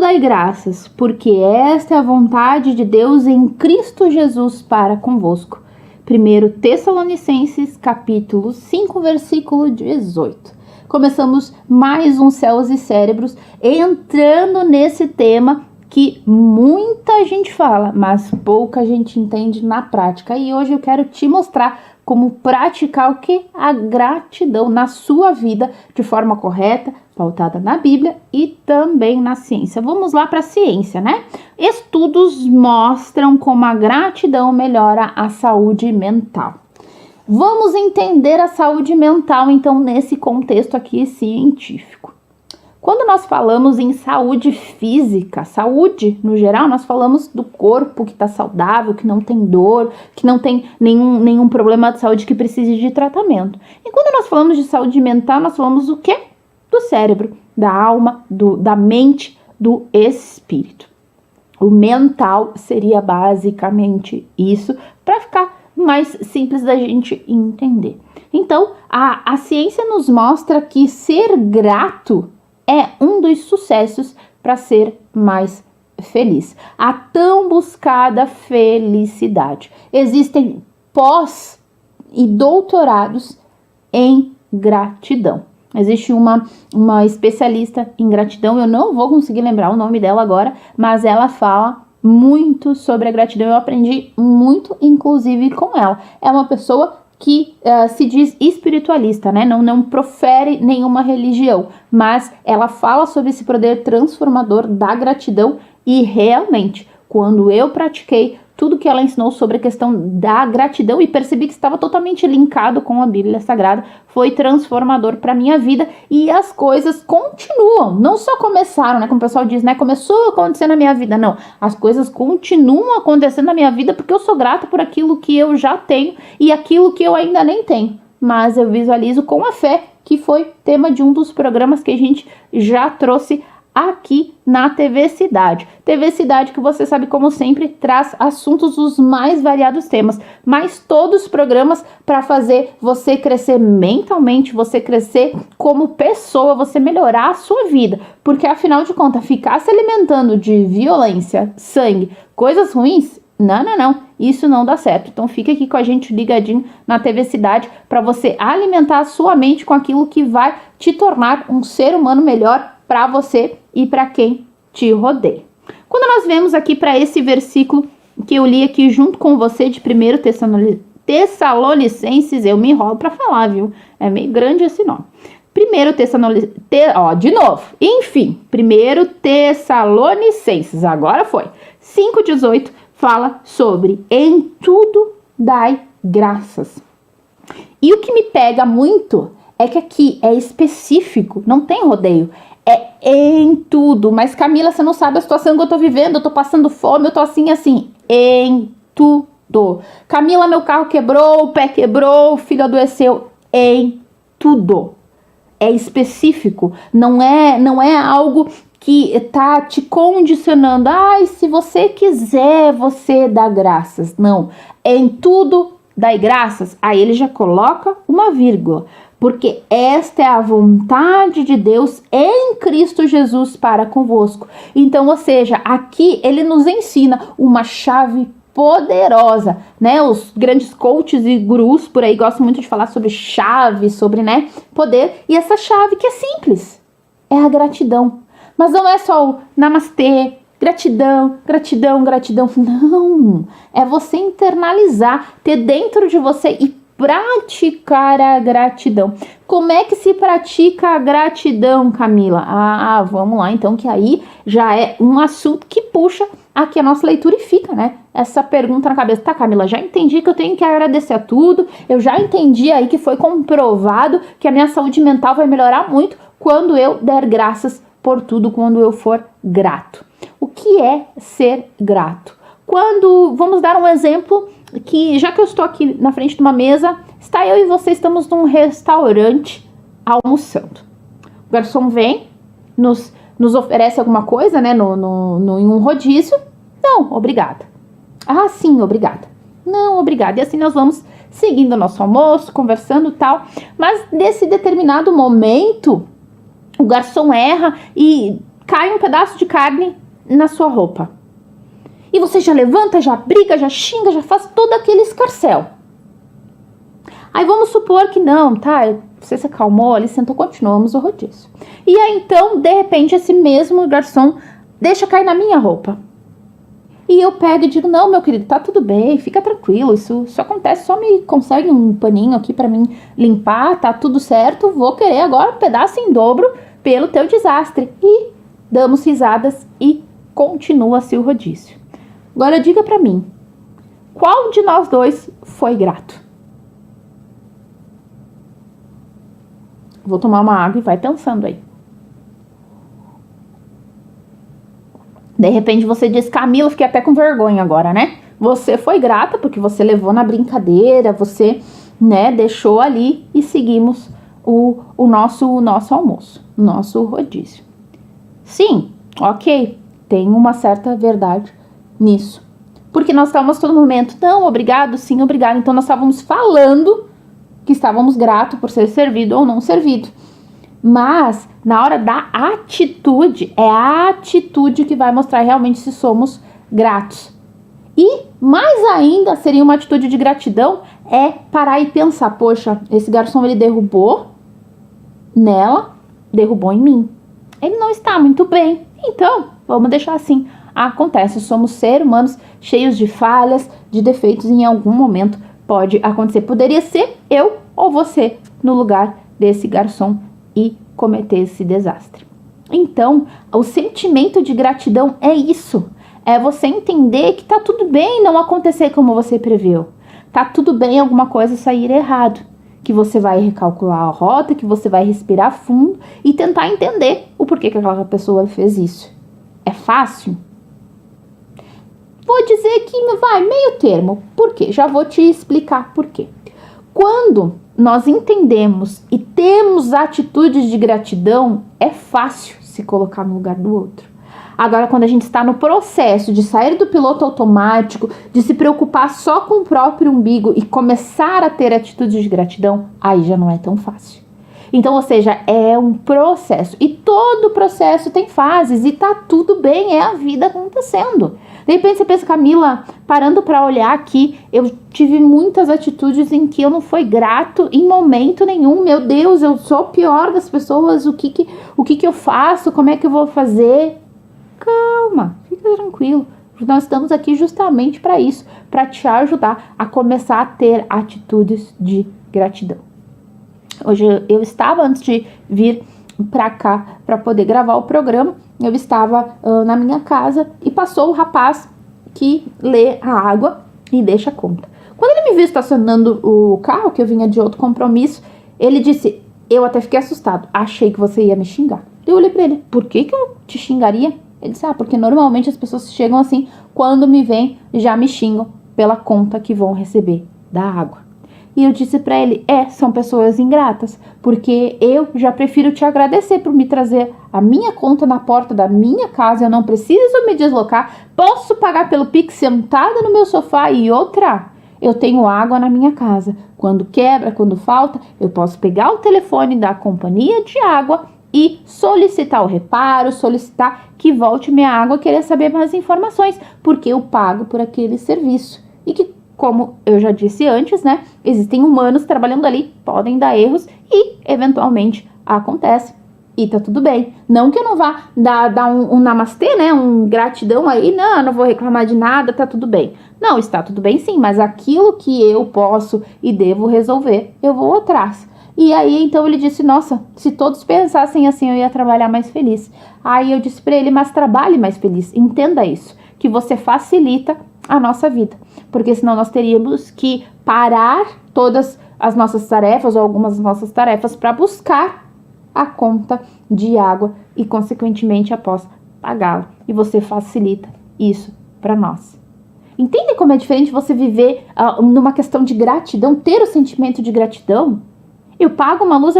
dai graças, porque esta é a vontade de Deus em Cristo Jesus para convosco. 1 Tessalonicenses, capítulo 5, versículo 18. Começamos mais um Céus e Cérebros, entrando nesse tema que muita gente fala, mas pouca gente entende na prática. E hoje eu quero te mostrar como praticar o que? A gratidão na sua vida de forma correta, pautada na Bíblia e também na ciência. Vamos lá para a ciência, né? Estudos mostram como a gratidão melhora a saúde mental. Vamos entender a saúde mental, então, nesse contexto aqui científico. Quando nós falamos em saúde física, saúde no geral, nós falamos do corpo que está saudável, que não tem dor, que não tem nenhum problema de saúde que precise de tratamento. E quando nós falamos de saúde mental, nós falamos do quê? Do cérebro, da alma, da mente, do espírito. O mental seria basicamente isso, para ficar mais simples da gente entender. Então, a ciência nos mostra que ser grato é um dos sucessos para ser mais feliz. A tão buscada felicidade. Existem pós e doutorados em gratidão. Existe uma especialista em gratidão, eu não vou conseguir lembrar o nome dela agora, mas ela fala muito sobre a gratidão. Eu aprendi muito, inclusive, com ela. É uma pessoa que se diz espiritualista, né? Não profere nenhuma religião, mas ela fala sobre esse poder transformador da gratidão e realmente, quando eu pratiquei tudo que ela ensinou sobre a questão da gratidão e percebi que estava totalmente linkado com a Bíblia Sagrada, foi transformador para minha vida e as coisas continuam, não só começaram, né, como o pessoal diz, né, começou a acontecer na minha vida, não, as coisas continuam acontecendo na minha vida porque eu sou grata por aquilo que eu já tenho e aquilo que eu ainda nem tenho, mas eu visualizo com a fé, que foi tema de um dos programas que a gente já trouxe aqui na TV Cidade. TV Cidade, que você sabe, como sempre, traz assuntos dos mais variados temas, mas todos os programas para fazer você crescer mentalmente, você crescer como pessoa, você melhorar a sua vida, porque afinal de contas, ficar se alimentando de violência, sangue, coisas ruins, não, isso não dá certo. Então fica aqui com a gente ligadinho na TV Cidade para você alimentar a sua mente com aquilo que vai te tornar um ser humano melhor para você e para quem te rodeia. Quando nós vemos aqui para esse versículo que eu li aqui junto com você de 1 Tessalonicenses, eu me enrolo para falar, viu? É meio grande esse nome. 1 Tessalonicenses, de novo, enfim, 1 Tessalonicenses, agora foi. 5,18 fala sobre em tudo dai graças. E o que me pega muito é que aqui é específico, não tem rodeio. É em tudo. Mas Camila, você não sabe a situação que eu tô vivendo, eu tô passando fome, eu tô assim. Em tudo. Camila, meu carro quebrou, o pé quebrou, o filho adoeceu. Em tudo. É específico. Não é algo que tá te condicionando. Ai, se você quiser, você dá graças. Não. Em tudo, dai graças. Aí ele já coloca uma vírgula. Porque esta é a vontade de Deus em Cristo Jesus para convosco. Então, ou seja, aqui ele nos ensina uma chave poderosa, né? Os grandes coaches e gurus por aí gostam muito de falar sobre chave, sobre, né, poder. E essa chave que é simples, é a gratidão. Mas não é só o namastê, gratidão, gratidão, gratidão. Não, é você internalizar, ter dentro de você e praticar a gratidão. Como é que se pratica a gratidão, Camila? Vamos lá, então, que aí já é um assunto que puxa aqui a nossa leitura e fica, né? Essa pergunta na cabeça. Tá, Camila, já entendi que eu tenho que agradecer a tudo, eu já entendi aí que foi comprovado que a minha saúde mental vai melhorar muito quando eu der graças por tudo, quando eu for grato. O que é ser grato? Vamos dar um exemplo que, já que eu estou aqui na frente de uma mesa, está eu e você, estamos num restaurante almoçando. O garçom vem, nos oferece alguma coisa, né, em um rodízio. Não, obrigada. Ah, sim, obrigada. Não, obrigada. E assim nós vamos seguindo o nosso almoço, conversando e tal. Mas nesse determinado momento, o garçom erra e cai um pedaço de carne na sua roupa. E você já levanta, já briga, já xinga, já faz todo aquele escarcéu. Aí vamos supor que não, tá? Você se acalmou, ali sentou, continuamos o rodízio. E aí então, de repente, esse mesmo garçom deixa cair na minha roupa. E eu pego e digo, não, meu querido, tá tudo bem, fica tranquilo, isso acontece, só me consegue um paninho aqui pra mim limpar, tá tudo certo, vou querer agora um pedaço em dobro pelo teu desastre. E damos risadas e continua-se o rodízio. Agora diga pra mim, qual de nós dois foi grato? Vou tomar uma água e vai pensando aí. De repente você diz, Camila, fiquei até com vergonha agora, né? Você foi grata porque você levou na brincadeira, você, né, deixou ali e seguimos o nosso almoço, o nosso rodízio. Sim, ok, tem uma certa verdade nisso. Porque nós estávamos todo momento, não, obrigado, sim, obrigado. Então nós estávamos falando que estávamos gratos por ser servido ou não servido. Mas, na hora da atitude, é a atitude que vai mostrar realmente se somos gratos. E, mais ainda, seria uma atitude de gratidão, é parar e pensar, poxa, esse garçom, ele derrubou nela, derrubou em mim. Ele não está muito bem, então, vamos deixar assim. Acontece, somos seres humanos cheios de falhas, de defeitos, e em algum momento pode acontecer. Poderia ser eu ou você no lugar desse garçom e cometer esse desastre. Então, o sentimento de gratidão é isso. É você entender que tá tudo bem não acontecer como você previu. Tá tudo bem alguma coisa sair errado. Que você vai recalcular a rota, que você vai respirar fundo e tentar entender o porquê que aquela pessoa fez isso. É fácil? Vou dizer que vai meio termo. Por quê? Já vou te explicar por quê. Quando nós entendemos e temos atitudes de gratidão, é fácil se colocar no lugar do outro. Agora, quando a gente está no processo de sair do piloto automático, de se preocupar só com o próprio umbigo e começar a ter atitudes de gratidão, aí já não é tão fácil. Então, ou seja, é um processo. E todo processo tem fases e tá tudo bem, é a vida acontecendo. De repente você pensa, Camila, parando para olhar aqui, eu tive muitas atitudes em que eu não fui grato em momento nenhum. Meu Deus, eu sou o pior das pessoas, o que eu faço, como é que eu vou fazer? Calma, fica tranquilo. Nós estamos aqui justamente para isso, para te ajudar a começar a ter atitudes de gratidão. Hoje eu estava, antes de vir para cá, para poder gravar o programa, eu estava na minha casa e passou o rapaz que lê a água e deixa a conta. Quando ele me viu estacionando o carro, que eu vinha de outro compromisso, ele disse, eu até fiquei assustado, achei que você ia me xingar. Eu olhei para ele, por que eu te xingaria? Ele disse, porque normalmente as pessoas chegam assim, quando me veem, já me xingam pela conta que vão receber da água. E eu disse pra ele, são pessoas ingratas, porque eu já prefiro te agradecer por me trazer a minha conta na porta da minha casa, eu não preciso me deslocar, posso pagar pelo Pix sentada no meu sofá e outra, eu tenho água na minha casa. Quando quebra, quando falta, eu posso pegar o telefone da companhia de água e solicitar o reparo, solicitar que volte minha água, querer saber mais informações, porque eu pago por aquele serviço. E que, como eu já disse antes, né, existem humanos trabalhando ali, podem dar erros e, eventualmente, acontece. E tá tudo bem. Não que eu não vá dar um namastê, né, um gratidão aí, não vou reclamar de nada, tá tudo bem. Não, está tudo bem sim, mas aquilo que eu posso e devo resolver, eu vou atrás. E aí, então, ele disse, nossa, se todos pensassem assim, eu ia trabalhar mais feliz. Aí eu disse pra ele, mas trabalhe mais feliz, entenda isso, que você facilita a nossa vida, porque senão nós teríamos que parar todas as nossas tarefas ou algumas das nossas tarefas para buscar a conta de água e, consequentemente, após pagá-la. E você facilita isso para nós. Entende como é diferente você viver numa questão de gratidão, ter o sentimento de gratidão? Eu pago uma luz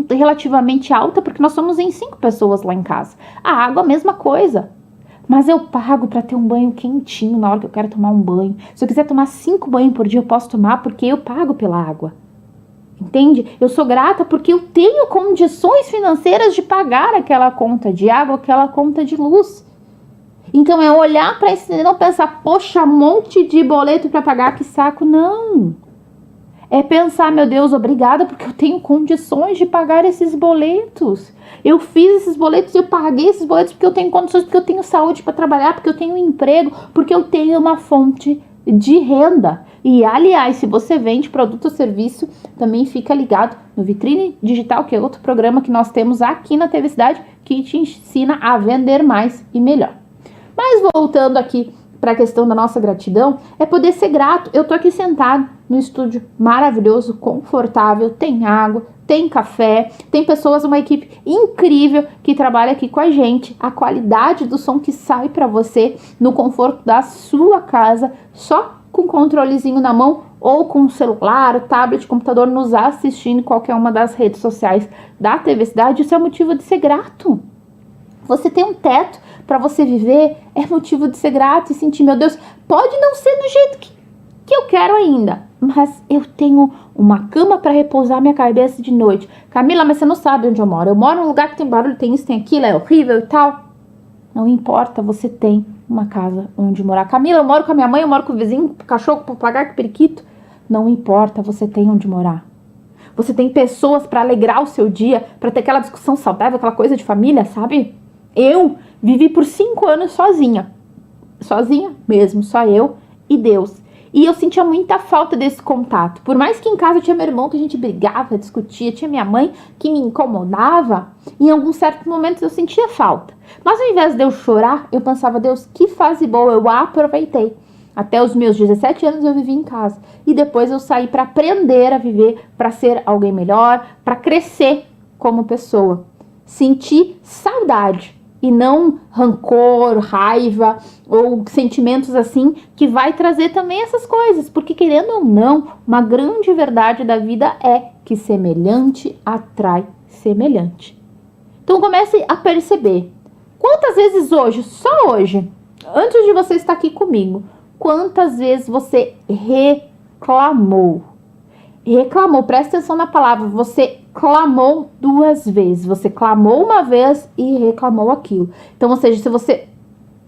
relativamente alta, porque nós somos em 5 pessoas lá em casa. A água, a mesma coisa. Mas eu pago para ter um banho quentinho na hora que eu quero tomar um banho. Se eu quiser tomar 5 banhos por dia, eu posso tomar porque eu pago pela água. Entende? Eu sou grata porque eu tenho condições financeiras de pagar aquela conta de água, aquela conta de luz. Então é olhar para isso e não pensar, poxa, um monte de boleto para pagar, que saco. Não. É pensar, meu Deus, obrigada porque eu tenho condições de pagar esses boletos. Eu fiz esses boletos, eu paguei esses boletos porque eu tenho condições, porque eu tenho saúde para trabalhar, porque eu tenho um emprego, porque eu tenho uma fonte de renda. E, aliás, se você vende produto ou serviço, também fica ligado no Vitrine Digital, que é outro programa que nós temos aqui na TV Cidade, que te ensina a vender mais e melhor. Mas voltando aqui para a questão da nossa gratidão, é poder ser grato. Eu tô aqui sentado no estúdio maravilhoso, confortável, tem água, tem café, tem pessoas, uma equipe incrível que trabalha aqui com a gente. A qualidade do som que sai para você no conforto da sua casa, só com o controlezinho na mão ou com o celular, o tablet, o computador, nos assistindo em qualquer uma das redes sociais da TV Cidade. Isso é motivo de ser grato. Você tem um teto para você viver, é motivo de ser grato e sentir, meu Deus, pode não ser do jeito que eu quero ainda, mas eu tenho uma cama para repousar minha cabeça de noite. Camila, mas você não sabe onde eu moro. Eu moro num lugar que tem barulho, tem isso, tem aquilo, é horrível e tal. Não importa, você tem uma casa onde morar. Camila, eu moro com a minha mãe, eu moro com o vizinho, com o cachorro, com o papagaio, com o periquito. Não importa, você tem onde morar. Você tem pessoas para alegrar o seu dia, para ter aquela discussão saudável, aquela coisa de família, sabe? Eu vivi por 5 anos sozinha mesmo, só eu e Deus. E eu sentia muita falta desse contato. Por mais que em casa eu tinha meu irmão que a gente brigava, discutia, tinha minha mãe que me incomodava, em alguns certos momentos eu sentia falta. Mas ao invés de eu chorar, eu pensava, Deus, que fase boa, eu aproveitei. Até os meus 17 anos eu vivi em casa. E depois eu saí para aprender a viver, para ser alguém melhor, para crescer como pessoa. Sentir saudade. E não rancor, raiva ou sentimentos assim que vai trazer também essas coisas. Porque querendo ou não, uma grande verdade da vida é que semelhante atrai semelhante. Então comece a perceber. Quantas vezes hoje, só hoje, antes de você estar aqui comigo, quantas vezes você reclamou? Reclamou, presta atenção na palavra, você clamou 2 vezes, você clamou uma vez e reclamou aquilo. Então, ou seja, se você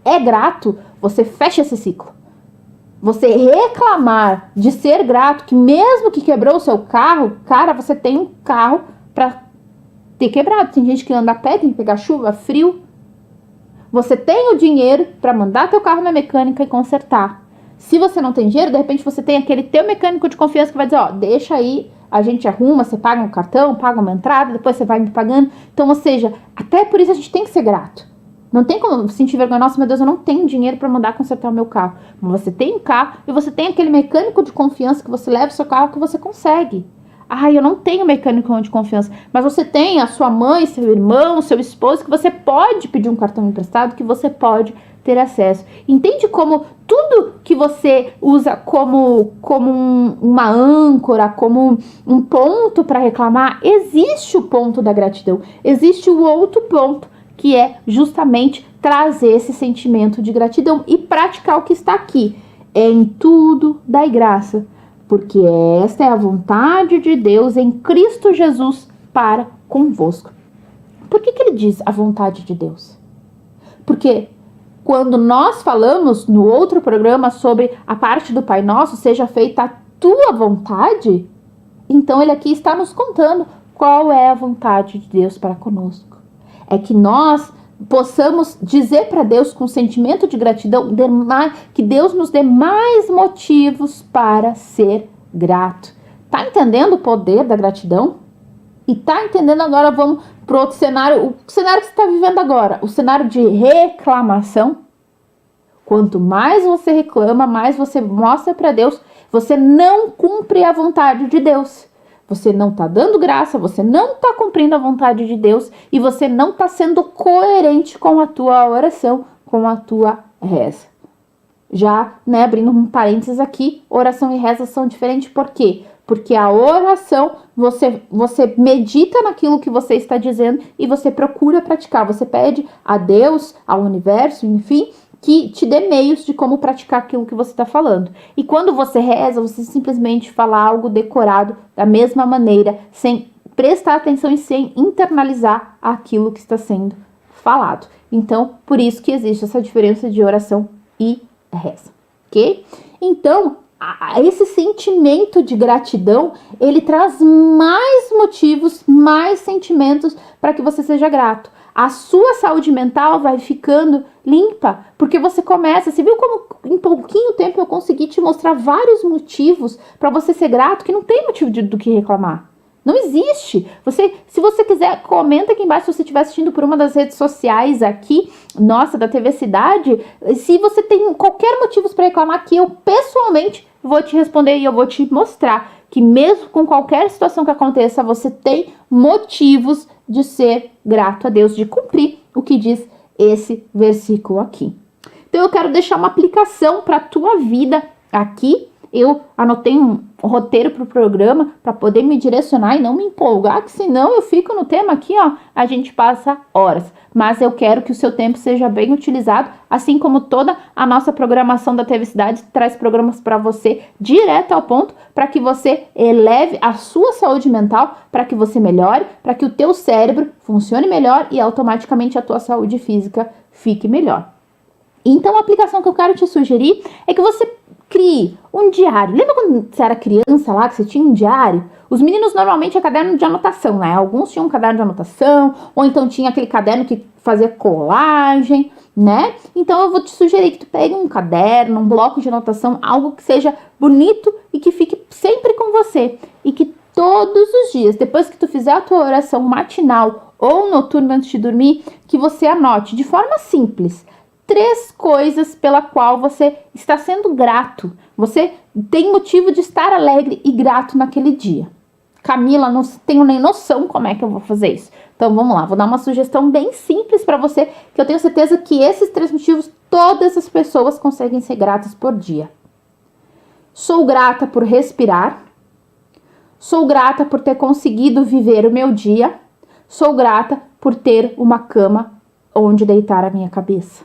é grato, você fecha esse ciclo. Você reclamar de ser grato, que mesmo que quebrou o seu carro, cara, você tem um carro para ter quebrado. Tem gente que anda a pé, tem que pegar chuva, frio. Você tem o dinheiro para mandar teu carro na mecânica e consertar. Se você não tem dinheiro, de repente você tem aquele teu mecânico de confiança que vai dizer, ó, deixa aí, a gente arruma, você paga um cartão, paga uma entrada, depois você vai me pagando. Então, ou seja, até por isso a gente tem que ser grato. Não tem como sentir vergonha, nossa, meu Deus, eu não tenho dinheiro para mandar consertar o meu carro. Mas você tem um carro e você tem aquele mecânico de confiança que você leva o seu carro que você consegue. Ah, eu não tenho mecânico de confiança, mas você tem a sua mãe, seu irmão, seu esposo, que você pode pedir um cartão emprestado, que você pode ter acesso. Entende como tudo que você usa como uma âncora, como um ponto para reclamar, existe o ponto da gratidão, existe o outro ponto, que é justamente trazer esse sentimento de gratidão e praticar o que está aqui. Em tudo dai graça, porque esta é a vontade de Deus em Cristo Jesus para convosco. Por que ele diz a vontade de Deus? Porque quando nós falamos no outro programa sobre a parte do Pai Nosso, seja feita a tua vontade, então ele aqui está nos contando qual é a vontade de Deus para conosco. É que nós possamos dizer para Deus com sentimento de gratidão, que Deus nos dê mais motivos para ser grato. Tá entendendo o poder da gratidão? E tá entendendo agora, vamos para outro cenário, o cenário que você está vivendo agora, o cenário de reclamação. Quanto mais você reclama, mais você mostra para Deus, você não cumpre a vontade de Deus. Você não está dando graça, você não está cumprindo a vontade de Deus e você não está sendo coerente com a tua oração, com a tua reza. Já, abrindo um parênteses aqui, oração e reza são diferentes, por quê? Porque a oração, você medita naquilo que você está dizendo e você procura praticar. Você pede a Deus, ao universo, enfim, que te dê meios de como praticar aquilo que você está falando. E quando você reza, você simplesmente fala algo decorado da mesma maneira, sem prestar atenção e sem internalizar aquilo que está sendo falado. Então, por isso que existe essa diferença de oração e reza, ok? Então, esse sentimento de gratidão, ele traz mais motivos, mais sentimentos para que você seja grato. A sua saúde mental vai ficando limpa, porque você viu como em pouquinho tempo eu consegui te mostrar vários motivos para você ser grato, que não tem motivo do que reclamar. Não existe. Se você quiser, comenta aqui embaixo se você estiver assistindo por uma das redes sociais aqui, nossa, da TV Cidade, se você tem qualquer motivo para reclamar, que eu pessoalmente vou te responder e eu vou te mostrar que mesmo com qualquer situação que aconteça, você tem motivos de ser grato a Deus, de cumprir o que diz esse versículo aqui. Então eu quero deixar uma aplicação para a tua vida aqui. Eu anotei um roteiro para o programa para poder me direcionar e não me empolgar, que senão eu fico no tema aqui, ó, a gente passa horas. Mas eu quero que o seu tempo seja bem utilizado, assim como toda a nossa programação da TV Cidade traz programas para você direto ao ponto, para que você eleve a sua saúde mental, para que você melhore, para que o teu cérebro funcione melhor e automaticamente a tua saúde física fique melhor. Então a aplicação que eu quero te sugerir é que você crie um diário. Lembra quando você era criança lá, que você tinha um diário? Os meninos normalmente é caderno de anotação, né? Alguns tinham um caderno de anotação, ou então tinha aquele caderno que fazia colagem, né? Então eu vou te sugerir que tu pegue um caderno, um bloco de anotação, algo que seja bonito e que fique sempre com você. E que todos os dias, depois que tu fizer a tua oração matinal ou noturna antes de dormir, que você anote de forma simples 3 coisas pela qual você está sendo grato. Você tem motivo de estar alegre e grato naquele dia. Camila, não tenho nem noção como é que eu vou fazer isso. Então vamos lá, vou dar uma sugestão bem simples para você, que eu tenho certeza que esses 3 motivos todas as pessoas conseguem ser gratas por dia. Sou grata por respirar. Sou grata por ter conseguido viver o meu dia. Sou grata por ter uma cama onde deitar a minha cabeça.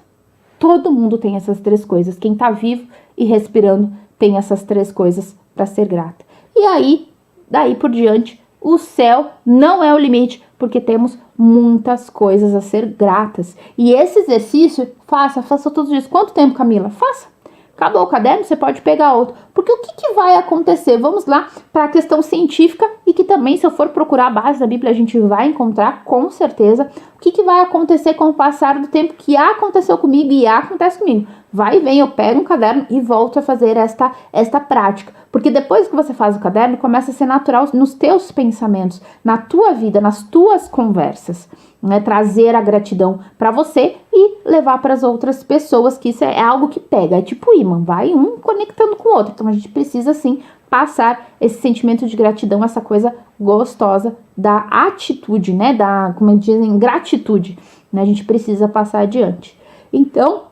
Todo mundo tem essas 3 coisas. Quem tá vivo e respirando tem essas 3 coisas para ser grata. E aí, daí por diante, o céu não é o limite, porque temos muitas coisas a ser gratas. E esse exercício, faça todos os dias. Quanto tempo, Camila? Faça. Acabou o caderno, você pode pegar outro. Porque o que vai acontecer? Vamos lá para a questão científica e que também, se eu for procurar a base da Bíblia, a gente vai encontrar com certeza o que vai acontecer com o passar do tempo, que aconteceu comigo e acontece comigo. Vai e vem, eu pego um caderno e volto a fazer esta prática. Porque depois que você faz o caderno, começa a ser natural nos teus pensamentos, na tua vida, nas tuas conversas. Né, trazer a gratidão para você e levar para as outras pessoas, que isso é algo que pega, é tipo imã, vai um conectando com o outro. Então a gente precisa sim passar esse sentimento de gratidão, essa coisa gostosa da atitude, né, como dizem, gratitude, né, a gente precisa passar adiante. Então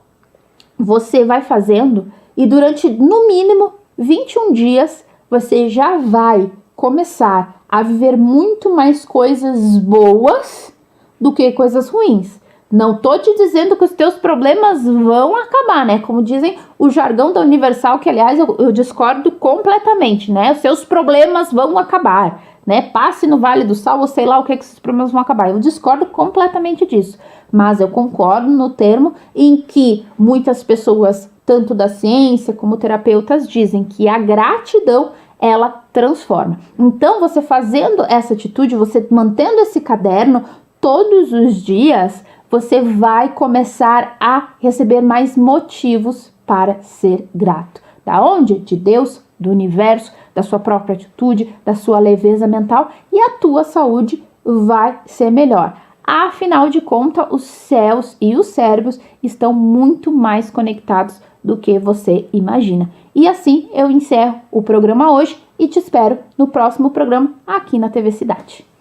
você vai fazendo e durante no mínimo 21 dias você já vai começar a viver muito mais coisas boas do que coisas ruins. Não tô te dizendo que os teus problemas vão acabar, né? Como dizem o jargão da Universal, que aliás eu discordo completamente, né? Os seus problemas vão acabar, né? Passe no Vale do Sal ou sei lá o que esses problemas vão acabar. Eu discordo completamente disso. Mas eu concordo no termo em que muitas pessoas, tanto da ciência como terapeutas, dizem que a gratidão ela transforma. Então, você fazendo essa atitude, você mantendo esse caderno todos os dias, você vai começar a receber mais motivos para ser grato. Da onde? De Deus, do universo, da sua própria atitude, da sua leveza mental, e a tua saúde vai ser melhor. Afinal de contas, os céus e os cérebros estão muito mais conectados do que você imagina. E assim eu encerro o programa hoje e te espero no próximo programa aqui na TV Cidade.